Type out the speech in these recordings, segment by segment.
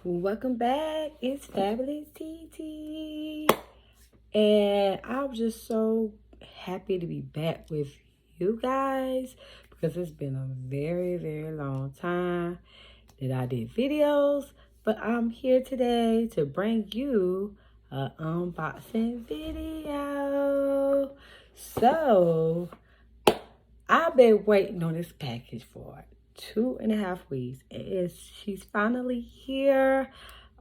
Welcome back. It's Fabulous TT. And I'm just so happy to be back with you guys because it's been a very, very long time that I did videos. But I'm here today to bring you an unboxing video. So, I've been waiting on this package for 2.5 weeks. She's finally here.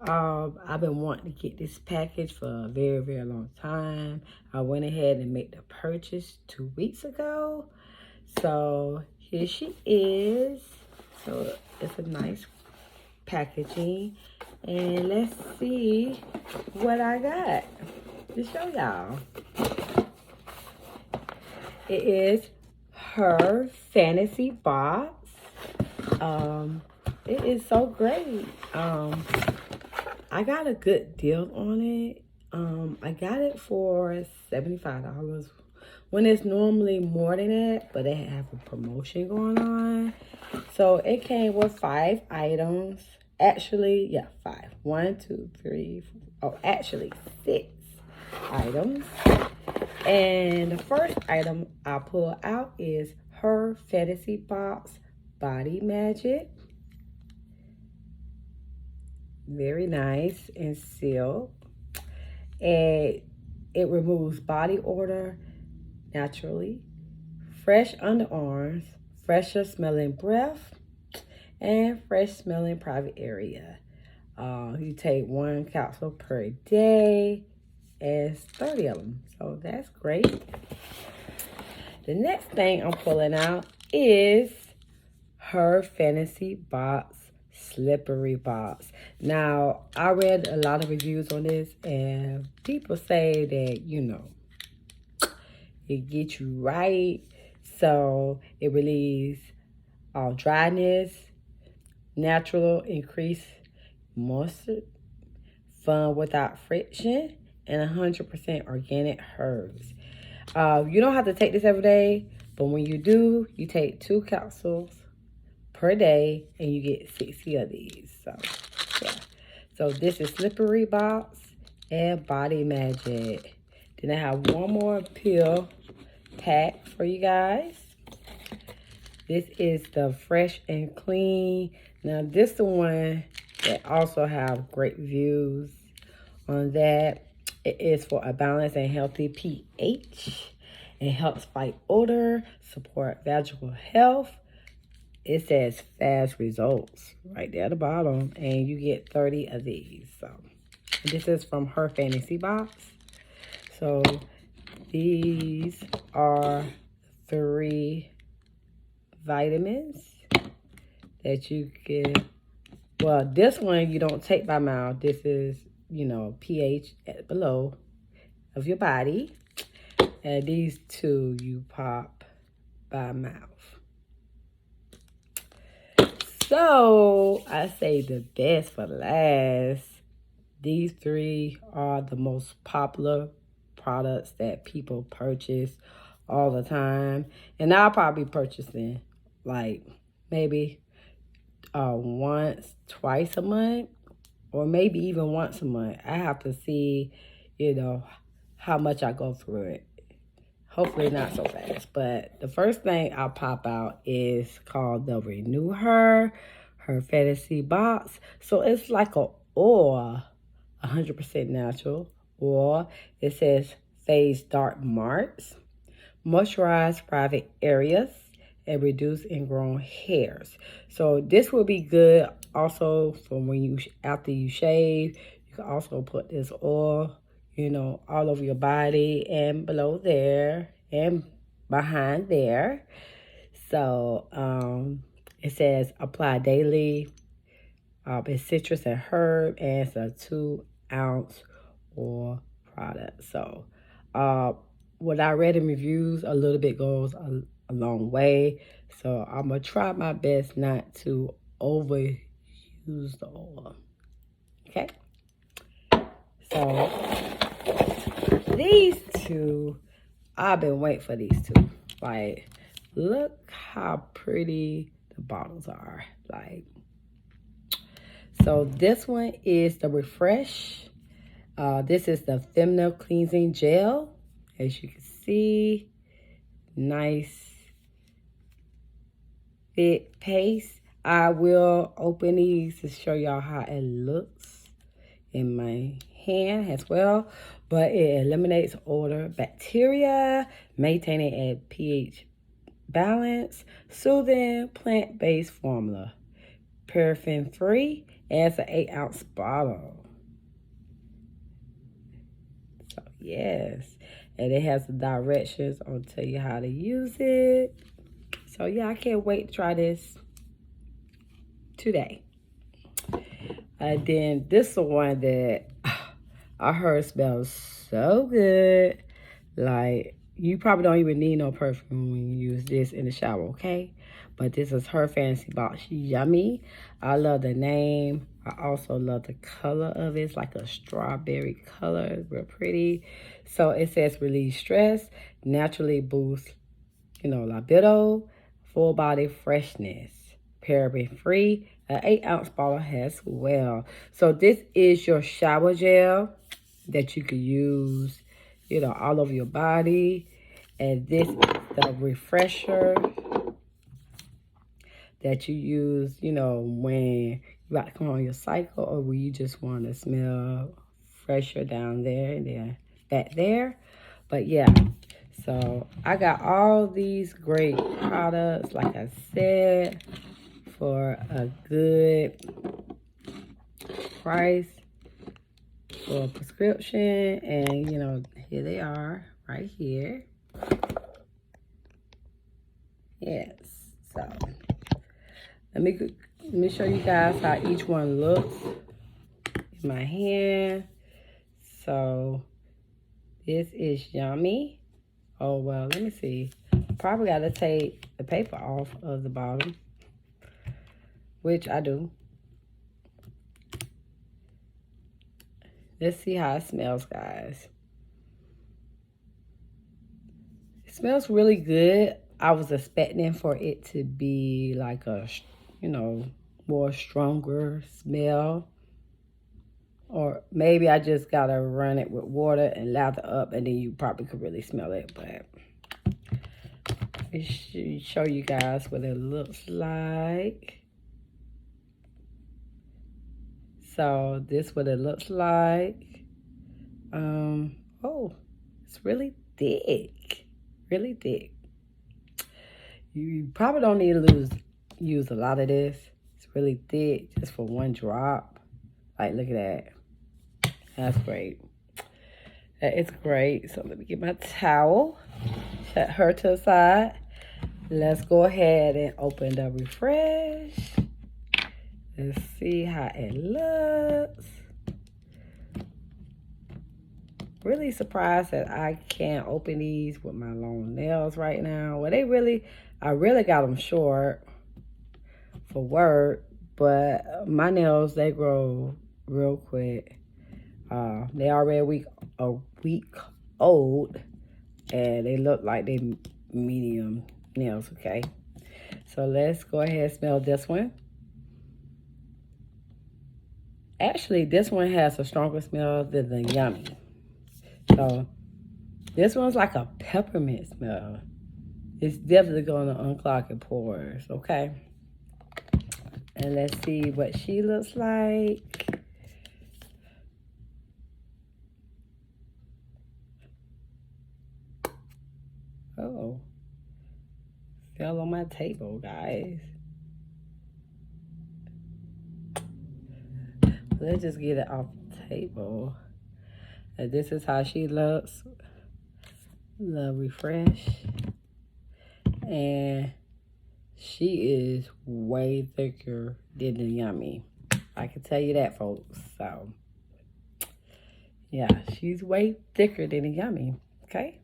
I've been wanting to get this package for a very, very long time. I went ahead and made the purchase 2 weeks ago. So here she is. So it's a nice packaging. And let's see what I got to show y'all. It is her fantasy box. It is so great. I got a good deal on it. I got it for $75 when it's normally more than that, but they have a promotion going on. So it came with 5 items. Actually, yeah, 5. 1, 2, 3, 4. Oh, actually 6 items. And the first item I pull out is her fantasy box body magic. Very nice and sealed. And it removes body odor naturally, fresh underarms, fresher smelling breath, and fresh smelling private area. You take 1 capsule per day, as 30 of them. So that's great. The next thing I'm pulling out is her fantasy box slippery box. Now, I read a lot of reviews on this, and people say that, it gets you right. So it relieves dryness, natural increase moisture, fun without friction, and 100% organic herbs. You don't have to take this every day, but when you do, you take 2 capsules per day and you get 60 of these. So, yeah. So this is Slippery Box and Body Magic. Then I have one more pill pack for you guys. This is the Fresh and Clean. Now, this is the one that also have great reviews on that. It is for a balanced and healthy pH. It helps fight odor, support vaginal health. It says fast results right there at the bottom, and you get 30 of these. So this is from her fantasy box. So these are 3 vitamins that you can, well, this one you don't take by mouth. This is, pH at below of your body. And these 2 you pop by mouth. So I say the best for last. These 3 are the most popular products that people purchase all the time. And I'll probably be purchasing like maybe once, twice a month, or maybe even once a month. I have to see, how much I go through it. Hopefully not so fast. But the first thing I'll pop out is called the Renew Her Fantasy Box. So it's like a oil, 100% natural. Or it says Phase Dark Marks, moisturize private areas, and reduce ingrown hairs. So this will be good also for when after you shave. You can also put this oil, all over your body and below there and behind there. So it says apply daily. It's citrus and herb, and it's a 2-ounce oil product. So what I read in reviews, a little bit goes a long way. So I'm going to try my best not to overuse the oil. Okay? So these 2, I've been waiting for these 2. Like, look how pretty the bottles are. Like, So this one is the Refresh. This is the Feminine Cleansing Gel. As you can see, nice thick paste. I will open these to show y'all how it looks in my hand as well. But it eliminates odor, bacteria, maintaining a pH balance, soothing, plant-based formula, paraffin-free, and it's an 8-ounce bottle. So yes, and it has the directions. I'll tell you how to use it. So yeah, I can't wait to try this today. And then this is the one that I heard smells so good. Like, you probably don't even need no perfume when you use this in the shower, okay? But this is Her Fantasy Box Yummy. I love the name. I also love the color of it. It's like a strawberry color. It's real pretty. So it says release stress, naturally boost, libido, full body freshness, paraben free. An 8-ounce bottle as well. So this is your shower gel that you could use, all over your body. And this is the refresher that you use, when you about to come on your cycle, or when you just want to smell fresher down there and then back there. But yeah, so I got all these great products, like I said, for a good price for a prescription. And here they are right here. Yes, so let me show you guys how each one looks in my hand. So this is Yummy. Oh well, let me see. Probably gotta take the paper off of the bottom, which I do. Let's see how it smells, guys. It smells really good. I was expecting for it to be like a, more stronger smell. Or maybe I just gotta run it with water and lather up, and then you probably could really smell it. But let me show you guys what it looks like. So this is what it looks like. Oh, it's really thick. Really thick. You probably don't need to use a lot of this. It's really thick, just for one drop. Like, look at that. That's great. That is great. So let me get my towel. Set her to the side. Let's go ahead and open the Refresh. Let's see how it looks. Really surprised that I can't open these with my long nails right now. Well, I really got them short for work, but my nails, they grow real quick. They already a week old, and they look like they medium nails, okay? So let's go ahead and smell this one. Actually, this one has a stronger smell than the Yummy. So this one's like a peppermint smell. It's definitely going to unclog your pores, okay? And let's see what she looks like. Oh, fell on my table, guys. Let's just get it off the table. And this is how she looks. The Refresh. And she is way thicker than the Yummy. I can tell you that, folks. So, yeah, she's way thicker than the Yummy. Okay?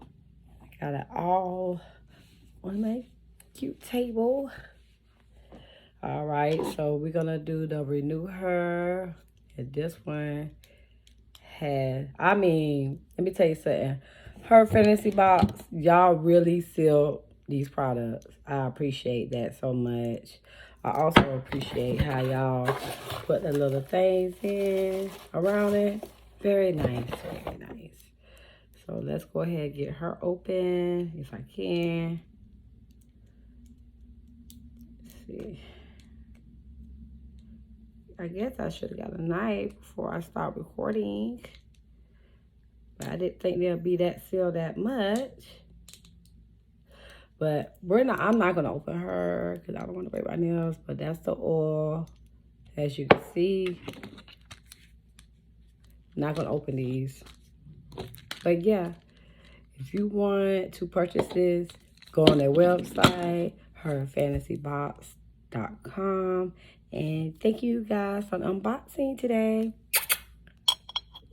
I got it all on my cute table. All right, so we're going to do the Renew Her. And this one has, let me tell you something. Her Fantasy Box, y'all really seal these products. I appreciate that so much. I also appreciate how y'all put the little things in around it. Very nice, very nice. So let's go ahead and get her open if I can. Let's see. I guess I should have got a knife before I start recording. But I didn't think there'd be that sealed that much. But I'm not gonna open her because I don't want to break my nails. But that's the oil, as you can see. Not gonna open these. But yeah, if you want to purchase this, go on their website, herfantasybox.com. And thank you guys for unboxing today.